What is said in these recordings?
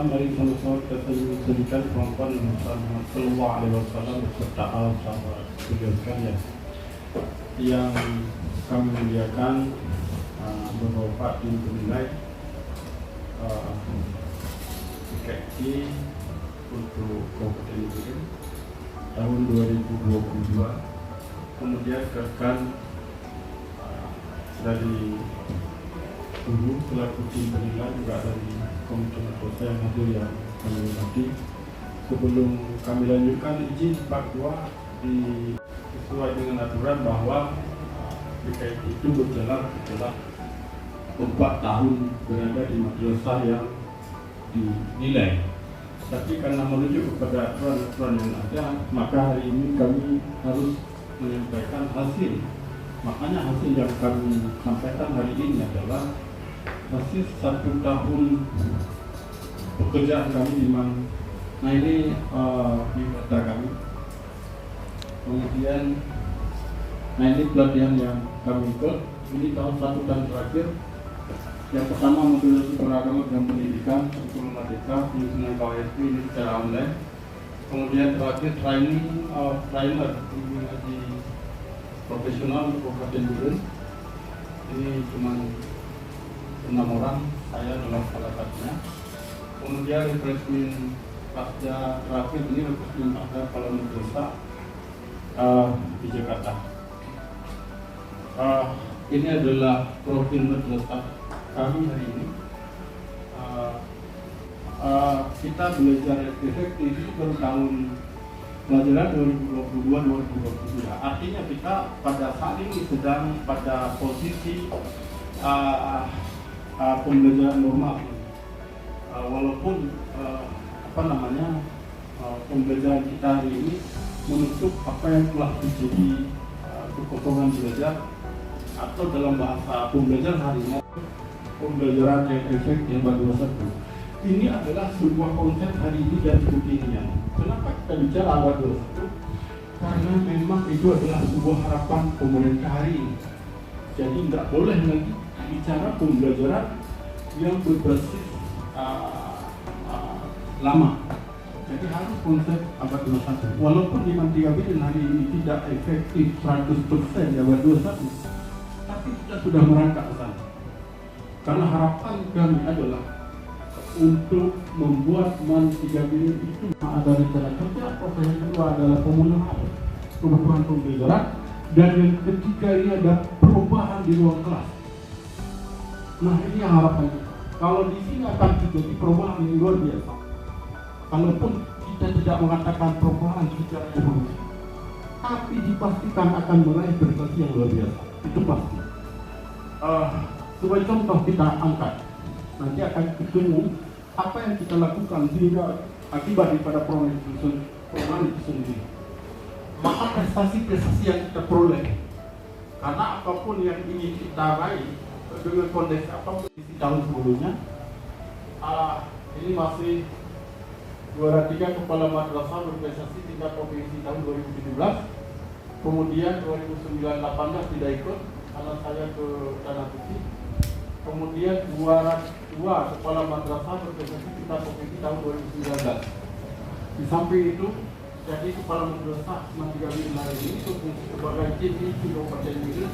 Wasallam dari menurut kesulitan perempuan Muhammad Sallallahu Alaihi Wasallam beserta sahabat beliau sekalian yang kami muliakan. Bapak Din Penilai PKI untuk Kabupaten Biren tahun 2022, kemudian rekan dari guru selaku tim penilai juga dari Komite Dosen yang hadir yang kami hormati. Sebelum kami lanjutkan, izin Pak Ketua sesuai dengan aturan bahwa PKI itu berjalan setelah 4 tahun berada di madrasah yang dinilai. Tapi karena merujuk kepada aturan-aturan yang ada, maka hari ini kami harus menyampaikan hasil. Makanya hasil yang kami sampaikan hari ini adalah hasil 1 tahun pekerjaan kami memang. Nah ini data kami. Kemudian, nah ini pelatihan yang kami ikut. Ini tahun 1 tahun terakhir. Yang pertama modul beragama dan pendidikan untuk merdeka penyusunan KWSP ini secara online. Kemudian terakhir training trainer di profesional untuk Kabupaten Biren. Ini cuma 6 orang, saya adalah salah satunya. Kemudian refreshment pasca terakhir ini refreshment pasca kepala madrasah di Jakarta. Ini adalah profil madrasah kami hari ini. Kita belajar efektif itu baru tahun pelajaran 2022-2023. Artinya kita pada saat ini sedang pada posisi pembelajaran normal. Walaupun pembelajaran kita hari ini menutup apa yang telah terjadi kekosongan belajar, atau dalam bahasa pembelajaran hari ini pembelajaran yang efektif madrasah. Ini adalah sebuah konsep hari ini dan kekinian. Kenapa kita bicara madrasah? Karena memang itu adalah sebuah harapan pemerintah hari ini. Jadi tidak boleh lagi bicara pembelajaran yang berbasis lama. Jadi harus konsep abad 21. Walaupun di Mandiri Biren hari ini tidak efektif 100% abad 21, tapi kita sudah merangkak ke sana. Karena harapan kami adalah untuk membuat Mandiri Biren itu ada rencana kerja. Proses yang kedua adalah pemenuhan kebutuhan pembelajaran, dan yang ketiga ini ada perubahan di ruang kelas. Nah ini yang harapan kita. Kalau di sini akan terjadi perubahan yang luar biasa. Kalaupun kita tidak mengatakan perubahan secara evolusi, tapi dipastikan akan meraih prestasi yang luar biasa. Itu pasti. Sebagai contoh kita angkat, nanti akan ketemu apa yang kita lakukan sehingga akibat daripada perubahan itu sendiri. Maka prestasi-prestasi yang kita peroleh, karena apapun yang ingin kita raih dengan kondisi apapun di tahun sebelumnya, ini masih juara 3 kepala madrasah berprestasi tingkat provinsi tahun 2017. Kemudian 2019-18 tidak ikut karena saya ke Tanah Putih. Kemudian juara 2 kepala madrasah berprestasi tingkat provinsi tahun 2019. Di samping itu, jadi kepala madrasah Mandiri Biren hari ini berfungsi sebagai tim di Kabupaten Biren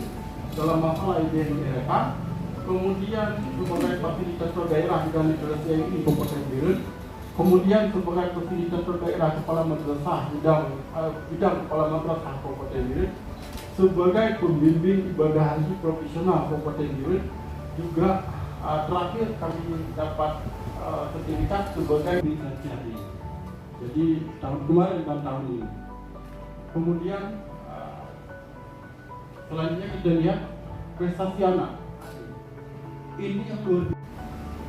dalam masalah IDN-RK. Kemudian sebagai fasilitator daerah di literasi ini Kabupaten Biren. Kemudian sebagai fasilitator daerah kepala madrasah bidang kepala madrasah Kabupaten Biren, sebagai pembimbing ibadah haji profesional Kabupaten Biren, juga terakhir kami dapat sertifikat sebagai bidan. Jadi tahun kemarin dan tahun ini. Kemudian selanjutnya kita lihat prestasi anak. Ini yang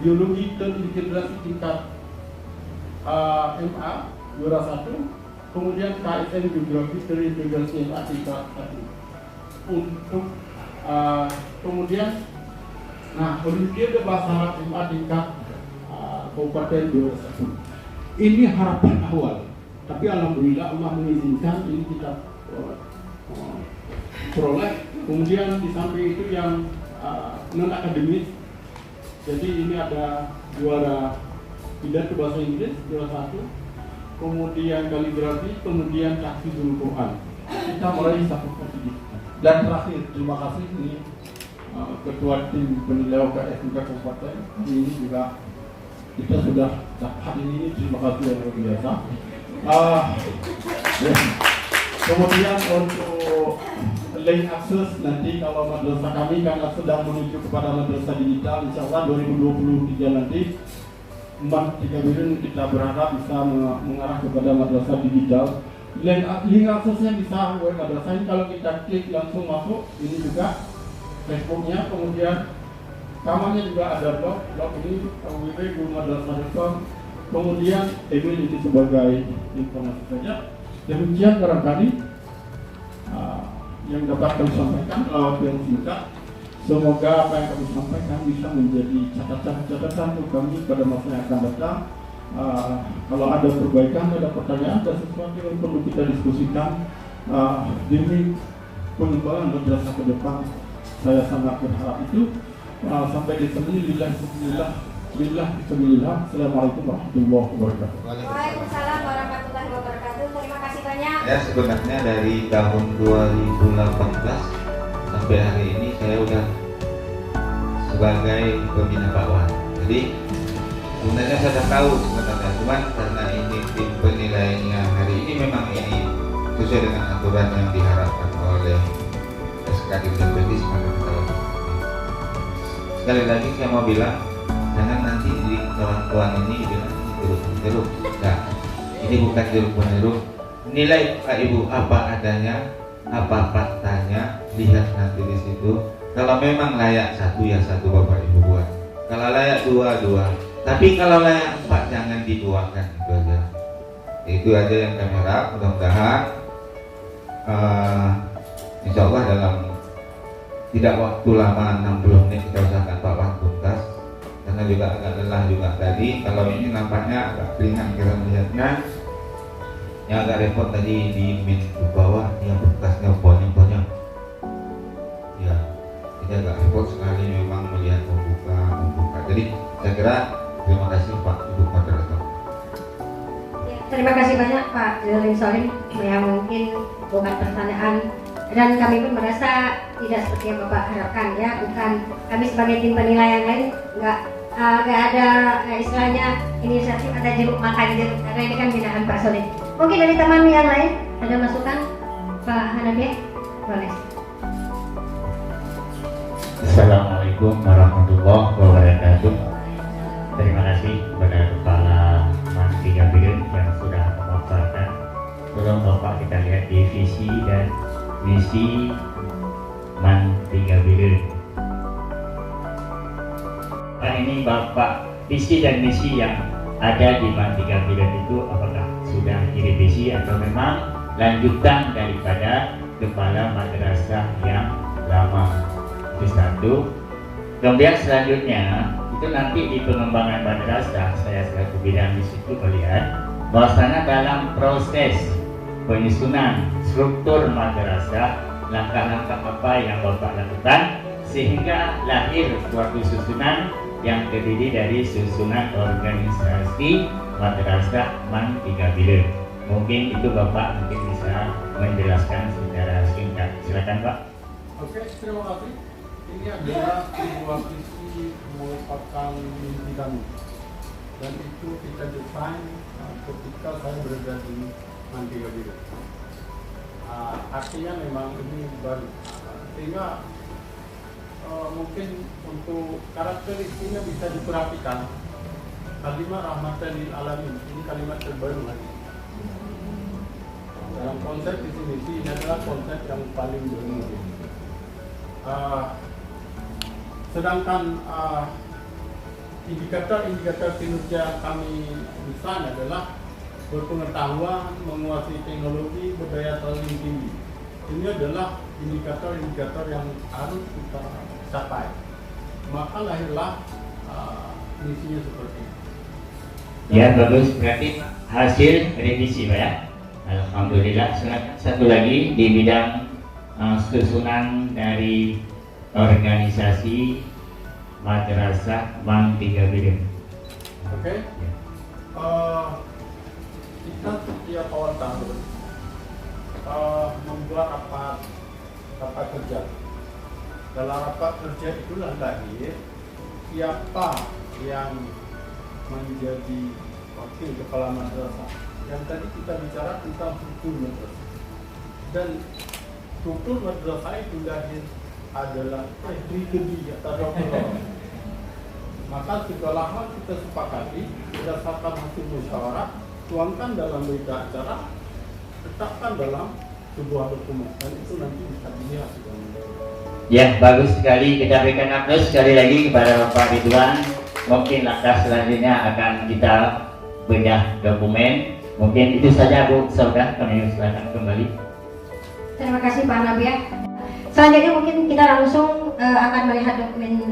biologi dan integrasi tingkat MA juara 1, kemudian KSN Geografi terintegrasi MA tingkat 1. Untuk kemudian Olimpiade Bahasa Arab MA tingkat Kabupaten juara 1. Ini harapan awal, tapi alhamdulillah Allah mengizinkan ini kita peroleh. Kemudian di samping itu yang non akademis, jadi ini ada juara pidato bahasa Inggris juara 1, kemudian kaligrafi, kemudian tahfidzul Quran. Kita meraih satu sertifikat. Dan terakhir, terima kasih ini ketua tim penilai UKS tingkat kabupaten. Ini juga kita sudah dapat ini, terima kasih yang luar biasa. Kemudian untuk link akses nanti kalau madrasah kami karena sedang menuju kepada madrasah digital, insya Allah 2023 nanti Mbak Tiga Biren kita berharap bisa mengarah kepada madrasah digital. Link aksesnya bisa web madrasah ini, kalau kita klik langsung masuk. Ini juga Facebooknya, kemudian kamarnya juga ada blog ini www.madrasah.com, kemudian email ini sebagai informasi saja. Demikian barangkali yang dapat kami sampaikan lewat yang singkat. Semoga apa yang kami sampaikan bisa menjadi catatan untuk kami pada masa yang akan datang. Kalau ada perbaikan, ada pertanyaan, ada sesuatu yang perlu kita diskusikan demi pengembangan madrasah ke depan, saya sangat berharap itu. Sampai di sini, Bismillah. Assalamualaikum warahmatullahi wabarakatuh. Waalaikumsalam warahmatullahi wabarakatuh. Terima kasih banyak. Ya, sebenarnya dari tahun 2018 sampai hari ini saya udah sebagai pembina bawah. Jadi sebenarnya saya sudah tahu sebenarnya, cuman karena ini tim penilaiannya hari ini memang ini sesuai dengan aturan yang diharapkan oleh SKD dan Bedis, maka kita lakukan. Sekali lagi saya mau bilang, jangan nanti di kawan-kawan ini bilang ini jeruk. Nah, ini bukan jeruk. Nilai Pak Ibu apa adanya, apa faktanya, lihat nanti di situ. Kalau memang layak 1 ya 1 Bapak Ibu buat. Kalau layak 2. Tapi kalau layak 4 jangan diduakan, itu aja. Itu aja yang kami harap. Mudah-mudahan insya Allah dalam tidak waktu lama 60 menit kita usahakan Pak Wan tuntas. Karena juga agak lelah juga tadi. Kalau ini nampaknya agak ringan kita melihatnya. Yang agak repot tadi di min ke bawah, yang bekasnya banyak. Ya, ini agak repot sekali memang melihat membuka. Jadi saya kira terima kasih Pak Ibu Moderator. Ya, terima kasih banyak Pak Jolin Solim yang mungkin bukan pertanyaan dan kami pun merasa tidak seperti yang Bapak harapkan ya. Bukan kami sebagai tim penilai yang lain nggak ada istilahnya inisiatif ada jeruk makan jeruk, karena ini kan binaan Pak Solim. Mungkin dari teman yang lain ada masukan Pak Hanafi, boleh. Assalamualaikum warahmatullahi wabarakatuh. Terima kasih kepada Kepala Man Tiga Biren yang sudah memaparkan. Tolong Bapak kita lihat di visi dan misi Man Tiga Biren. Ini Bapak, visi dan misi yang ada di Man Tiga Biren itu apakah sudah direvisi atau memang lanjutan daripada kepala madrasah yang lama? Itu satu. Kemudian selanjutnya itu nanti di pengembangan madrasah, saya selaku bidang di situ melihat bahwasanya dalam proses penyusunan struktur madrasah, langkah-langkah apa yang Bapak lakukan sehingga lahir suatu susunan yang terdiri dari susunan organisasi madrasah Man Tiga Biren. Mungkin itu Bapak mungkin bisa menjelaskan secara singkat. Silakan Pak. Oke, terima kasih. Ini adalah sebuah visi merupakan mimpi kami, dan itu kita desain ketika saya berada di Man Tiga Biren. Artinya memang ini baru, sehingga mungkin untuk karakteristiknya bisa diperhatikan. Kalimat rahmatan lil alamin ini kalimat terbaru hari ini. Dalam konsep visi misi ini adalah konsep yang paling bermutu. Sedangkan indikator kinerja kami misalnya adalah berpengetahuan, menguasai teknologi, berdaya saing tinggi. Ini adalah indikator-indikator yang harus kita capai. Maka lahirlah misinya seperti itu. Ya bagus, berarti hasil revisi Pak ya. Alhamdulillah. Satu lagi di bidang susunan dari organisasi madrasah Man Tiga Biren. Oke. Kita setiap awal tahun membuat rapat kerja. Dalam rapat kerja itulah lahir siapa yang menjadi wakil kepala madrasah. Yang tadi kita bicara tentang struktur madrasah. Dan struktur madrasah itu lahir adalah trigedi atau dokter. Maka segala hal kita sepakati berdasarkan hasil musyawarah, tuangkan dalam berita acara, tetapkan dalam sebuah dokumen, dan itu nanti bisa dilihat. Ya, bagus sekali. Kita berikan aplaus sekali lagi kepada Bapak Ridwan. Mungkin langkah selanjutnya akan kita bedah dokumen. Mungkin itu saja Bu Saudah, kami silakan kembali. Terima kasih Pak Nabia. Selanjutnya mungkin kita langsung akan melihat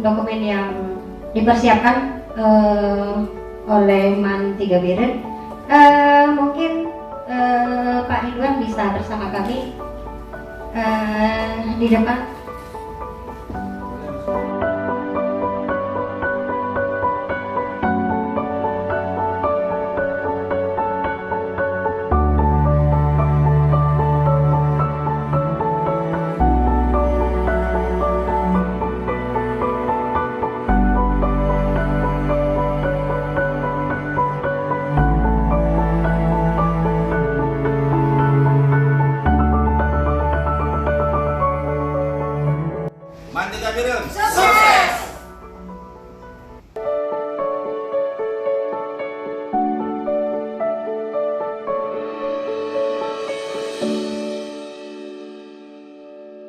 dokumen yang dipersiapkan oleh Man 3 Biren. Mungkin Pak Ridwan bisa bersama kami di depan. Man 3 Biren, sukses!